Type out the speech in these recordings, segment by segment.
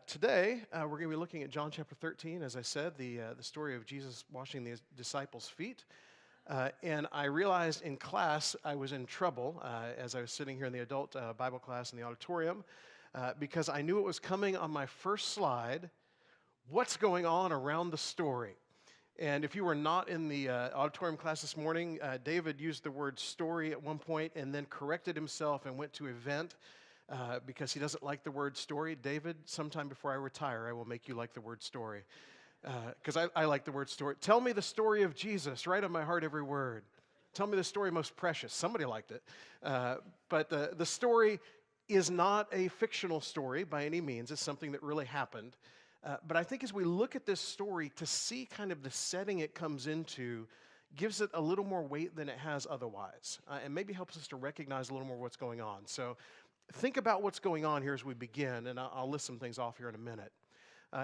Today, we're going to be looking at John chapter 13, as I said, the story of Jesus washing the disciples' feet. And I realized in class I was in trouble as I was sitting here in the adult Bible class in the auditorium because I knew it was coming on my first slide. What's going on around the story? And if you were not in the auditorium class this morning, David used the word story at one point and then corrected himself and went to event. Because he doesn't like the word story. David, sometime before I retire, I will make you like the word story. Because I like the word story. Tell me the story of Jesus, right on my heart every word. Tell me the story most precious. Somebody liked it. But the story is not a fictional story by any means. It's something that really happened. But I think as we look at this story, to see kind of the setting it comes into gives it a little more weight than it has otherwise. And maybe helps us to recognize a little more what's going on. So think about what's going on here as we begin, and I'll list some things off here in a minute.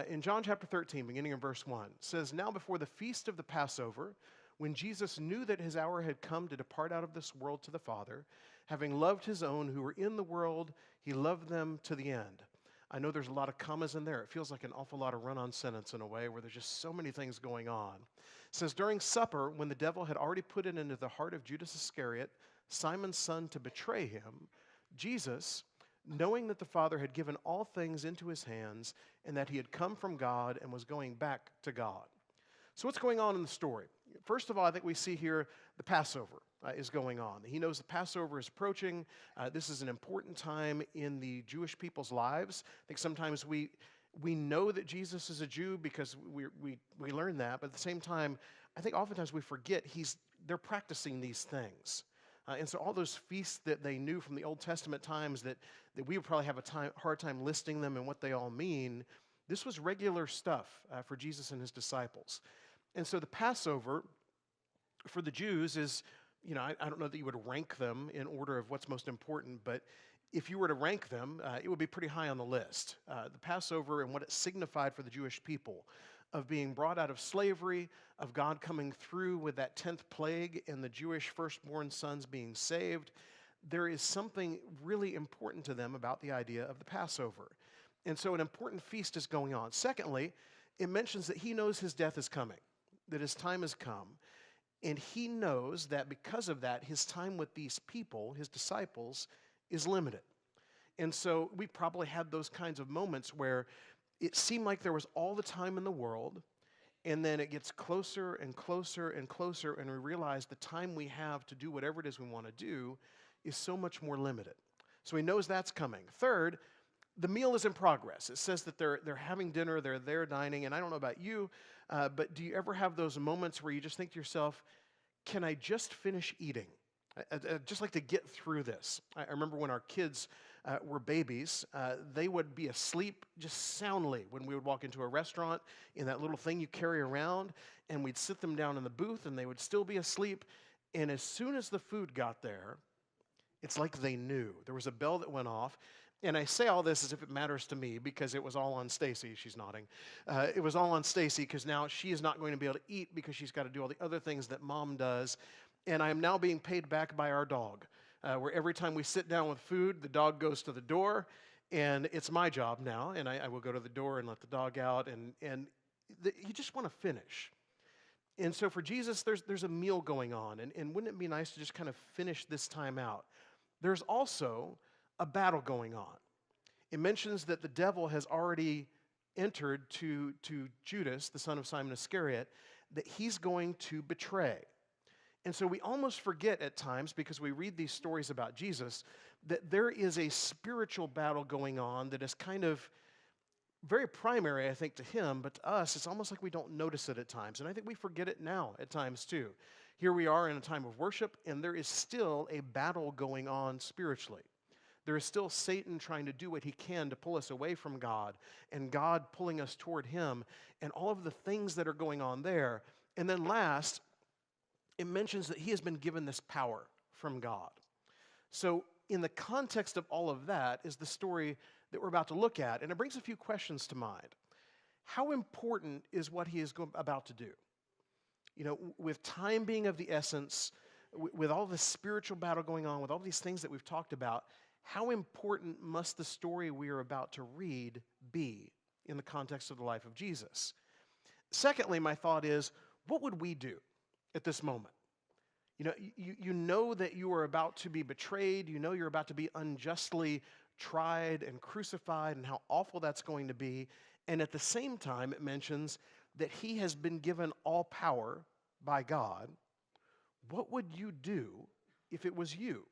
In John chapter 13, beginning in verse 1, it says, "Now before the feast of the Passover, when Jesus knew that his hour had come to depart out of this world to the Father, having loved his own who were in the world, he loved them to the end." I know there's a lot of commas in there. It feels like an awful lot of run-on sentence in a way where there's just so many things going on. It says, "During supper, when the devil had already put it into the heart of Judas Iscariot, Simon's son, to betray him, Jesus, knowing that the Father had given all things into his hands and that he had come from God and was going back to God." So what's going on in the story? First of all, I think we see here the Passover is going on. He knows the Passover is approaching. This is an important time in the Jewish people's lives. I think sometimes we know that Jesus is a Jew because we learn that, but at the same time, I think oftentimes we forget they're practicing these things. And so all those feasts that they knew from the Old Testament times that we would probably have a hard time listing them and what they all mean, this was regular stuff for Jesus and his disciples. And so the Passover for the Jews is, I don't know that you would rank them in order of what's most important, but if you were to rank them, it would be pretty high on the list. The Passover and what it signified for the Jewish people of being brought out of slavery, of God coming through with that 10th plague and the Jewish firstborn sons being saved. There is something really important to them about the idea of the Passover. And so an important feast is going on. Secondly, it mentions that he knows his death is coming, that his time has come. And he knows that because of that, his time with these people, his disciples, is limited. And so we probably had those kinds of moments where it seemed like there was all the time in the world, and then it gets closer and closer and closer, and we realize the time we have to do whatever it is we want to do is so much more limited. So he knows that's coming. Third, the meal is in progress. It says that they're having dinner, they're there dining, and I don't know about you, but do you ever have those moments where you just think to yourself, can I just finish eating? I'd just like to get through this. I remember when our kids were babies, they would be asleep just soundly when we would walk into a restaurant in that little thing you carry around, and we'd sit them down in the booth, and they would still be asleep. And as soon as the food got there, it's like they knew. There was a bell that went off. And I say all this as if it matters to me because it was all on Stacy. She's nodding. It was all on Stacy because now she is not going to be able to eat because she's got to do all the other things that mom does. And I am now being paid back by our dog, where every time we sit down with food, the dog goes to the door, and it's my job now. And I will go to the door and let the dog out, and you just want to finish. And so for Jesus, there's a meal going on, and wouldn't it be nice to just kind of finish this time out? There's also a battle going on. It mentions that the devil has already entered to Judas, the son of Simon Iscariot, that he's going to betray. And so we almost forget at times, because we read these stories about Jesus, that there is a spiritual battle going on that is kind of very primary, I think, to him, but to us, it's almost like we don't notice it at times. And I think we forget it now at times too. Here we are in a time of worship, and there is still a battle going on spiritually. There is still Satan trying to do what he can to pull us away from God, and God pulling us toward him, and all of the things that are going on there. And then last, it mentions that he has been given this power from God. So in the context of all of that is the story that we're about to look at, and it brings a few questions to mind. How important is what he is about to do? With time being of the essence, with all this spiritual battle going on, with all these things that we've talked about, how important must the story we are about to read be in the context of the life of Jesus? Secondly, my thought is, what would we do at this moment? You know that you are about to be betrayed. You know you're about to be unjustly tried and crucified and how awful that's going to be. And at the same time, it mentions that he has been given all power by God. What would you do if it was you?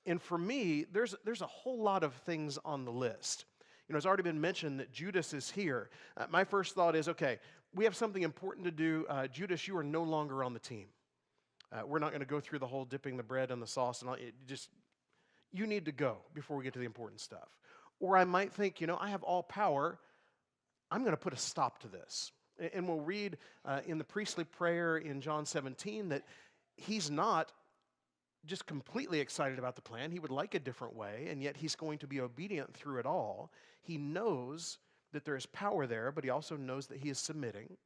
And for me, there's a whole lot of things on the list. It's already been mentioned that Judas is here. My first thought is, okay, we have something important to do. Judas, you are no longer on the team. We're not going to go through the whole dipping the bread in the sauce and all. You need to go before we get to the important stuff. Or I might think, I have all power. I'm going to put a stop to this. And we'll read in the priestly prayer in John 17 that he's not just completely excited about the plan. He would like a different way, and yet he's going to be obedient through it all. He knows that there is power there, but he also knows that he is submitting.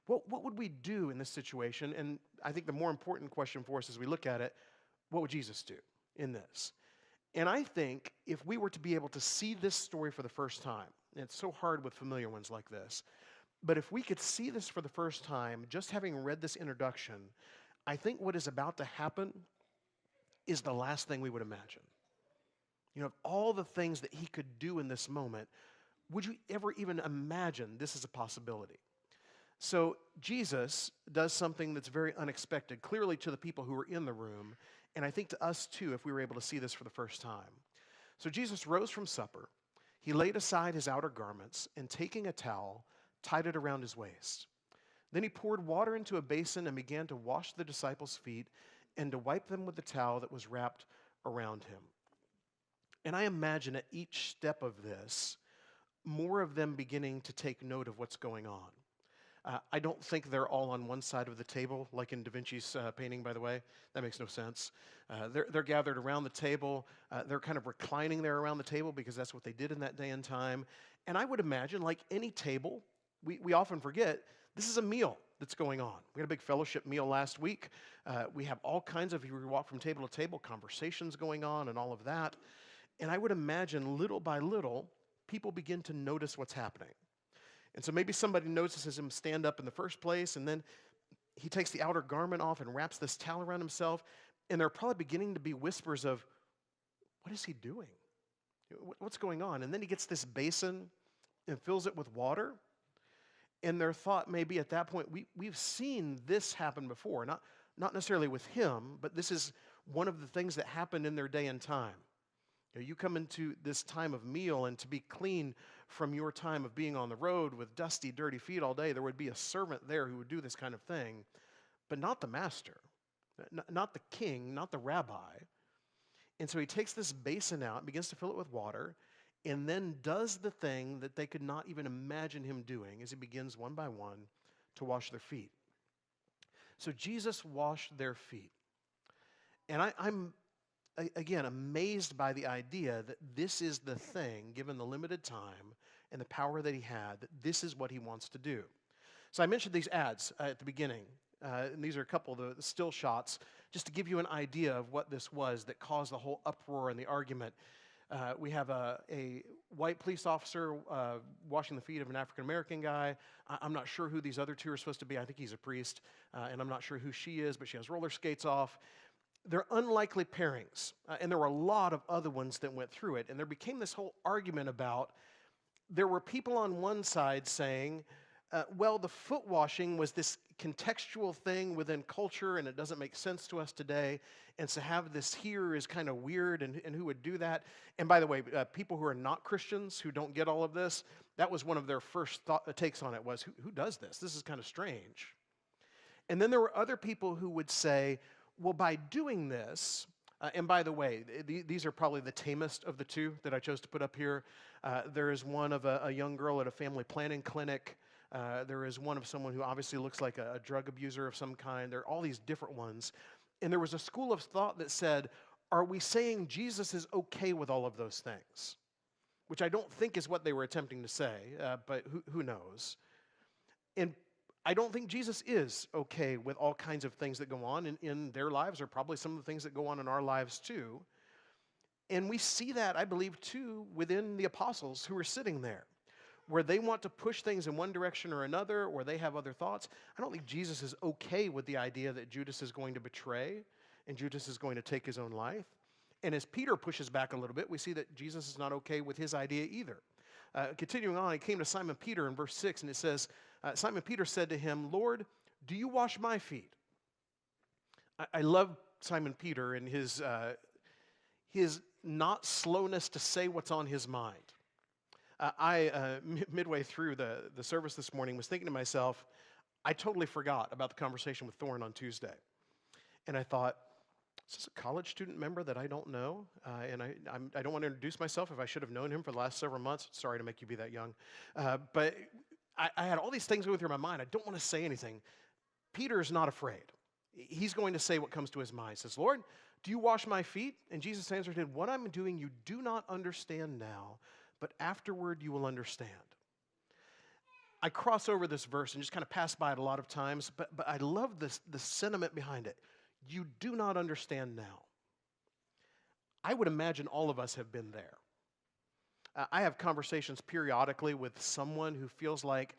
What would we do in this situation? And I think the more important question for us as we look at it, what would Jesus do in this? And I think if we were to be able to see this story for the first time, and it's so hard with familiar ones like this, but if we could see this for the first time, just having read this introduction, I think what is about to happen is the last thing we would imagine. Of all the things that he could do in this moment, would you ever even imagine this is a possibility? So Jesus does something that's very unexpected, clearly to the people who were in the room, and I think to us too, if we were able to see this for the first time. So Jesus rose from supper. He laid aside his outer garments, and taking a towel, tied it around his waist. Then he poured water into a basin and began to wash the disciples' feet and to wipe them with the towel that was wrapped around him. And I imagine at each step of this, more of them beginning to take note of what's going on. I don't think they're all on one side of the table, like in Da Vinci's painting, by the way. That makes no sense. They're gathered around the table. They're kind of reclining there around the table because that's what they did in that day and time. And I would imagine, like any table, we often forget, this is a meal that's going on. We had a big fellowship meal last week. We have all kinds of, you walk from table to table, conversations going on and all of that. And I would imagine little by little, people begin to notice what's happening. And so maybe somebody notices him stand up in the first place, and then he takes the outer garment off and wraps this towel around himself, and there are probably beginning to be whispers of, what is he doing? What's going on? And then he gets this basin and fills it with water, and their thought may be at that point, we've seen this happen before, not necessarily with him, but this is one of the things that happened in their day and time. You come into this time of meal, and to be clean from your time of being on the road with dusty, dirty feet all day, there would be a servant there who would do this kind of thing, but not the master, not the king, not the rabbi. And so he takes this basin out, begins to fill it with water, and then does the thing that they could not even imagine him doing as he begins one by one to wash their feet. So Jesus washed their feet. And I'm again, amazed by the idea that this is the thing, given the limited time and the power that he had, that this is what he wants to do. So I mentioned these ads at the beginning, and these are a couple of the still shots, just to give you an idea of what this was that caused the whole uproar and the argument. We have a white police officer washing the feet of an African-American guy. I'm not sure who these other two are supposed to be. I think he's a priest, and I'm not sure who she is, but she has roller skates off. They're unlikely pairings, and there were a lot of other ones that went through it, and there became this whole argument about, there were people on one side saying, well, the foot washing was this contextual thing within culture, and it doesn't make sense to us today, and to have this here is kind of weird, and who would do that? And by the way, people who are not Christians, who don't get all of this, that was one of their first takes on it was, who does this? This is kind of strange. And then there were other people who would say, well, by doing this, and by the way, these are probably the tamest of the two that I chose to put up here. There is one of a young girl at a family planning clinic. There is one of someone who obviously looks like a drug abuser of some kind. There are all these different ones. And there was a school of thought that said, are we saying Jesus is okay with all of those things? Which I don't think is what they were attempting to say, but who knows? And I don't think Jesus is okay with all kinds of things that go on in their lives, or probably some of the things that go on in our lives too. And we see that, I believe, too, within the apostles who are sitting there, where they want to push things in one direction or another, or they have other thoughts. I don't think Jesus is okay with the idea that Judas is going to betray and Judas is going to take his own life. And as Peter pushes back a little bit, we see that Jesus is not okay with his idea either. Continuing on, he came to Simon Peter in verse 6, and it says, Simon Peter said to him, Lord, do you wash my feet? I love Simon Peter and his not slowness to say what's on his mind. Midway through the service this morning, was thinking to myself, I totally forgot about the conversation with Thorne on Tuesday. And I thought, is this a college student member that I don't know? And I don't want to introduce myself if I should have known him for the last several months. Sorry to make you be that young. But I had all these things going through my mind. I don't want to say anything. Peter's not afraid. He's going to say what comes to his mind. He says, Lord, do you wash my feet? And Jesus answered him, what I'm doing you do not understand now, but afterward you will understand. I cross over this verse and just kind of pass by it a lot of times, but I love the sentiment behind it. You do not understand now. I would imagine all of us have been there. I have conversations periodically with someone who feels like,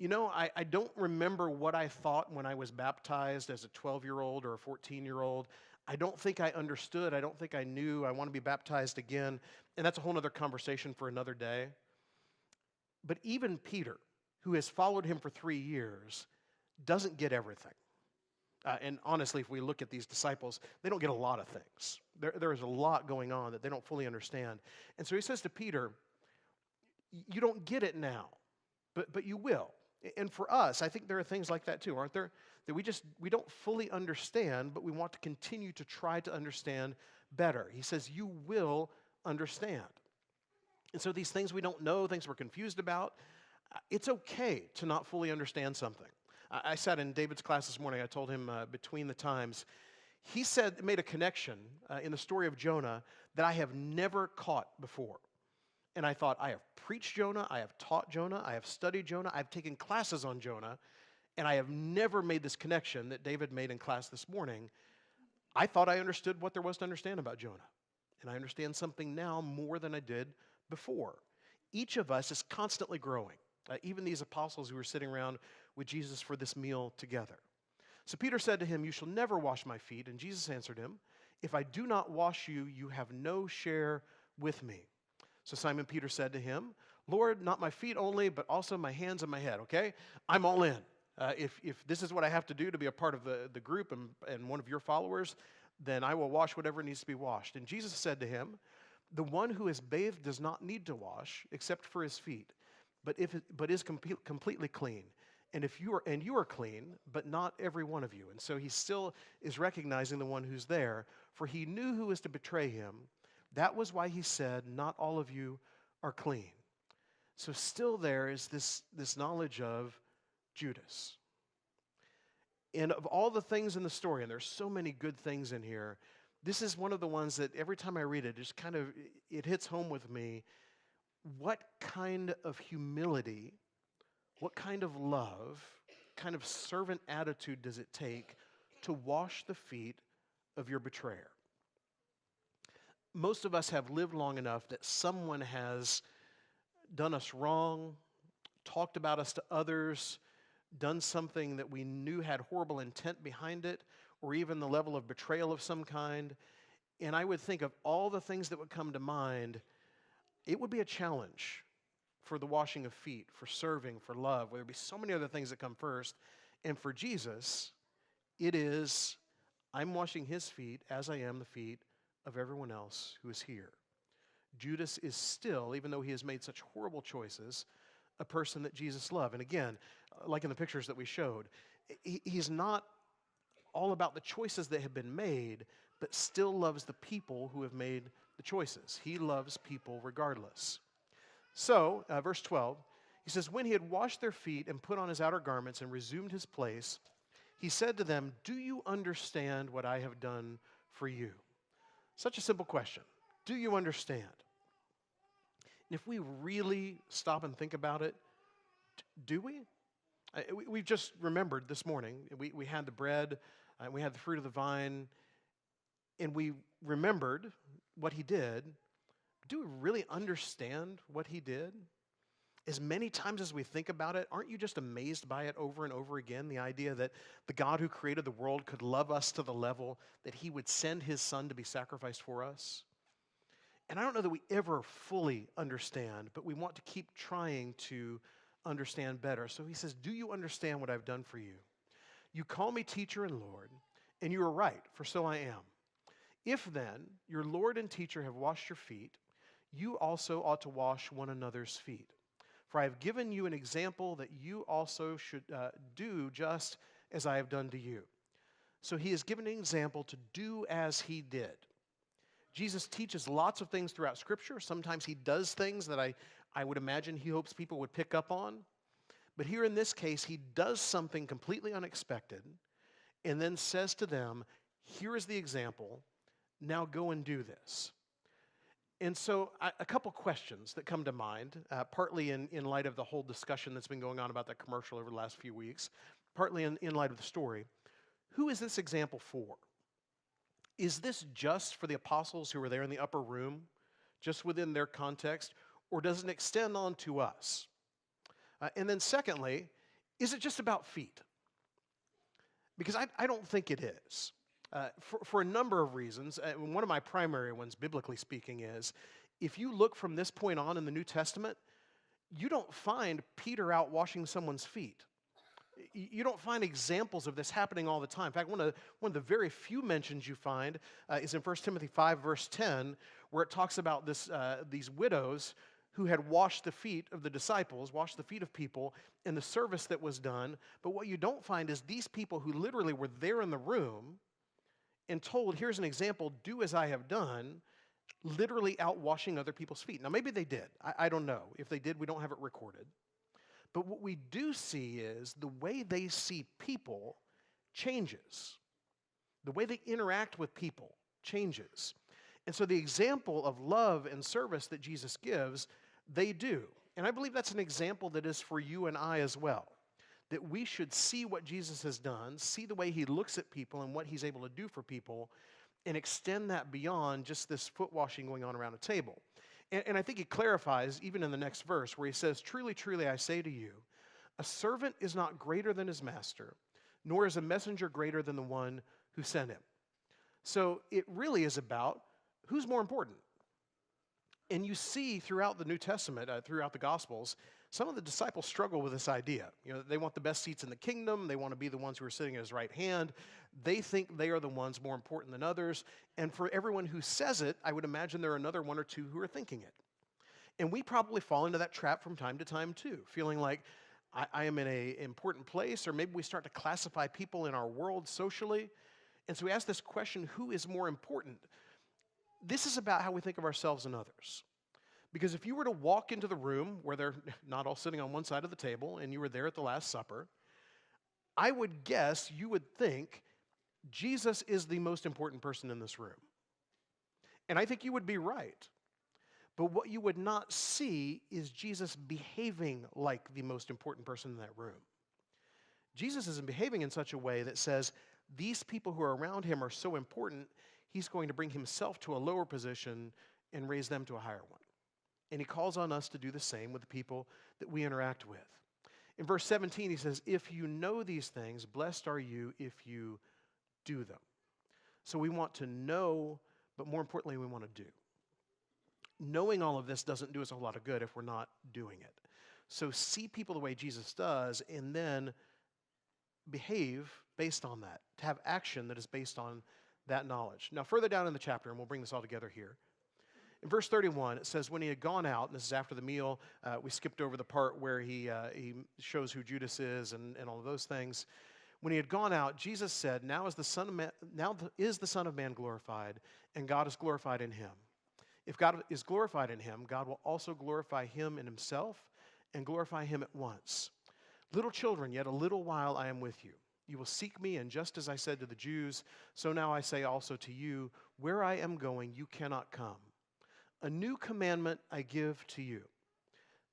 I don't remember what I thought when I was baptized as a 12-year-old or a 14-year-old. I don't think I understood. I don't think I knew. I want to be baptized again. And that's a whole other conversation for another day. But even Peter, who has followed him for 3 years, doesn't get everything. And honestly, if we look at these disciples, they don't get a lot of things. There is a lot going on that they don't fully understand. And so he says to Peter, you don't get it now, but you will. And for us, I think there are things like that too, aren't there? That we don't fully understand, but we want to continue to try to understand better. He says, you will understand. And so these things we don't know, things we're confused about, it's okay to not fully understand something. I sat in David's class this morning. I told him between the times. He made a connection in the story of Jonah that I have never caught before. And I thought, I have preached Jonah, I have taught Jonah, I have studied Jonah, I've taken classes on Jonah, and I have never made this connection that David made in class this morning. I thought I understood what there was to understand about Jonah. And I understand something now more than I did before. Each of us is constantly growing. Even these apostles who were sitting around with Jesus for this meal together. So Peter said to him, you shall never wash my feet. And Jesus answered him, if I do not wash you, you have no share with me. So Simon Peter said to him, Lord, not my feet only, but also my hands and my head, okay? I'm all in. If this is what I have to do to be a part of the group and one of your followers, then I will wash whatever needs to be washed. And Jesus said to him, the one who is bathed does not need to wash except for his feet, but is completely clean. And you are clean, but not every one of you. And so he still is recognizing the one who's there, for he knew who was to betray him. That was why he said, not all of you are clean. So still there is this knowledge of Judas. And of all the things in the story, and there's so many good things in here, this is one of the ones that every time I read it, just kind of, it hits home with me. What kind of humility, what kind of love, kind of servant attitude does it take to wash the feet of your betrayer? Most of us have lived long enough that someone has done us wrong, talked about us to others, done something that we knew had horrible intent behind it, or even the level of betrayal of some kind. And I would think of all the things that would come to mind, it would be a challenge for the washing of feet, for serving, for love, where there'd be so many other things that come first. And for Jesus, it is, I'm washing his feet as I am the feet of everyone else who is here. Judas is still, even though he has made such horrible choices, a person that Jesus loved. And again, like in the pictures that we showed, he's not all about the choices that have been made, but still loves the people who have made the choices. He loves people regardless. So, verse 12, he says, when he had washed their feet and put on his outer garments and resumed his place, he said to them, do you understand what I have done for you? Such a simple question. Do you understand? And if we really stop and think about it, do we? We've just remembered this morning, we had the bread, we had the fruit of the vine, and we remembered what he did, do we really understand what he did? As many times as we think about it, aren't you just amazed by it over and over again? The idea that the God who created the world could love us to the level that he would send his son to be sacrificed for us. And I don't know that we ever fully understand, but we want to keep trying to understand better. So he says, do you understand what I've done for you? You call me teacher and Lord, and you are right, for so I am. If then your Lord and teacher have washed your feet, you also ought to wash one another's feet. For I have given you an example that you also should do just as I have done to you. So he has given an example to do as he did. Jesus teaches lots of things throughout Scripture. Sometimes he does things that I would imagine he hopes people would pick up on. But here in this case, he does something completely unexpected and then says to them, here is the example. Now go and do this. And so a couple questions that come to mind, partly in light of the whole discussion that's been going on about that commercial over the last few weeks, partly in light of the story. Who is this example for? Is this just for the apostles who were there in the upper room, just within their context, or does it extend on to us? And then secondly, is it just about feet? Because I don't think it is. For a number of reasons. One of my primary ones, biblically speaking, is if you look from this point on in the New Testament, you don't find Peter out washing someone's feet. You don't find examples of this happening all the time. In fact, one of the very few mentions you find is in 1 Timothy 5, verse 10, where it talks about these widows who had washed the feet of the disciples, washed the feet of people in the service that was done. But what you don't find is these people who literally were there in the room and told, here's an example, do as I have done, literally out washing other people's feet. Now, maybe they did. I don't know. If they did, we don't have it recorded. But what we do see is the way they see people changes. The way they interact with people changes. And so the example of love and service that Jesus gives, they do. And I believe that's an example that is for you and I as well. That we should see what Jesus has done, see the way he looks at people and what he's able to do for people, and extend that beyond just this foot washing going on around a table. And I think he clarifies, even in the next verse, where he says, truly, truly, I say to you, a servant is not greater than his master, nor is a messenger greater than the one who sent him. So it really is about who's more important. And you see throughout the New Testament, throughout the Gospels, some of the disciples struggle with this idea. They want the best seats in the kingdom. They want to be the ones who are sitting at his right hand. They think they are the ones more important than others. And for everyone who says it, I would imagine there are another one or two who are thinking it. And we probably fall into that trap from time to time too, feeling like I am in an important place, or maybe we start to classify people in our world socially. And so we ask this question, who is more important? This is about how we think of ourselves and others. Because if you were to walk into the room where they're not all sitting on one side of the table and you were there at the Last Supper, I would guess you would think Jesus is the most important person in this room. And I think you would be right. But what you would not see is Jesus behaving like the most important person in that room. Jesus isn't behaving in such a way that says these people who are around him are so important, he's going to bring himself to a lower position and raise them to a higher one. And he calls on us to do the same with the people that we interact with. In verse 17, he says, if you know these things, blessed are you if you do them. So we want to know, but more importantly, we want to do. Knowing all of this doesn't do us a whole lot of good if we're not doing it. So see people the way Jesus does, and then behave based on that. To have action that is based on that knowledge. Now, further down in the chapter, and we'll bring this all together here. In verse 31, it says, when he had gone out, and this is after the meal, we skipped over the part where he shows who Judas is and all of those things. When he had gone out, Jesus said, now is the Son of Man glorified, and God is glorified in him. If God is glorified in him, God will also glorify him in himself and glorify him at once. Little children, yet a little while I am with you. You will seek me, and just as I said to the Jews, so now I say also to you, where I am going, you cannot come. A new commandment I give to you,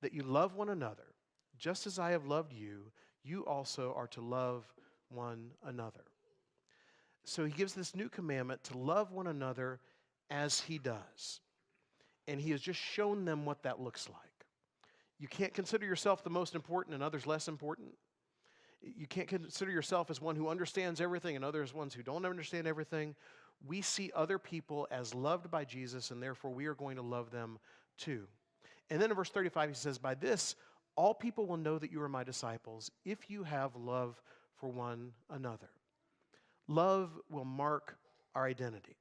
that you love one another. Just as I have loved you, you also are to love one another. So he gives this new commandment to love one another as he does. And he has just shown them what that looks like. You can't consider yourself the most important and others less important. You can't consider yourself as one who understands everything and others ones who don't understand everything. We see other people as loved by Jesus, and therefore we are going to love them too. And then in verse 35 he says, by this all people will know that you are my disciples if you have love for one another. Love will mark our identity.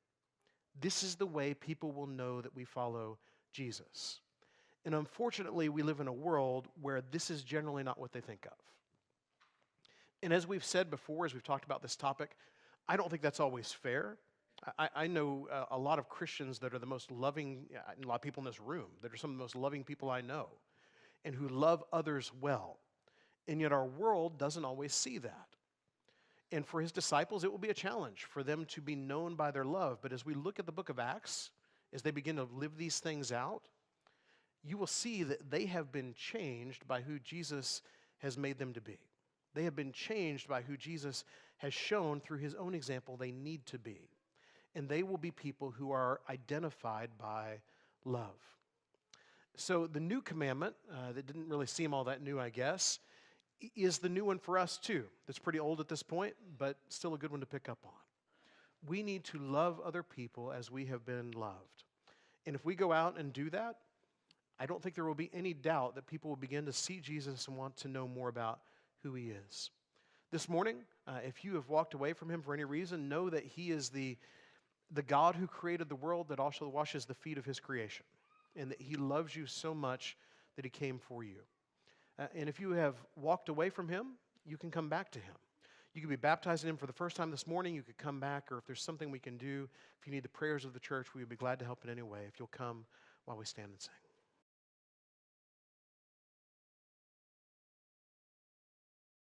This is the way people will know that we follow Jesus. And unfortunately, we live in a world where this is generally not what they think of. And as we've said before, as we've talked about this topic, I don't think that's always fair. I know a lot of Christians that are the most loving, a lot of people in this room, that are some of the most loving people I know, and who love others well. And yet our world doesn't always see that. And for his disciples, it will be a challenge for them to be known by their love. But as we look at the book of Acts, as they begin to live these things out, you will see that they have been changed by who Jesus has made them to be. They have been changed by who Jesus has shown through his own example they need to be. And they will be people who are identified by love. So the new commandment, that didn't really seem all that new, I guess, is the new one for us too. That's pretty old at this point, but still a good one to pick up on. We need to love other people as we have been loved. And if we go out and do that, I don't think there will be any doubt that people will begin to see Jesus and want to know more about who he is. This morning, if you have walked away from him for any reason, know that he is the God who created the world that also washes the feet of his creation, and that he loves you so much that he came for you. And if you have walked away from him, you can come back to him. You can be baptized in him for the first time this morning. You could come back, or if there's something we can do, if you need the prayers of the church, we would be glad to help in any way if you'll come while we stand and sing.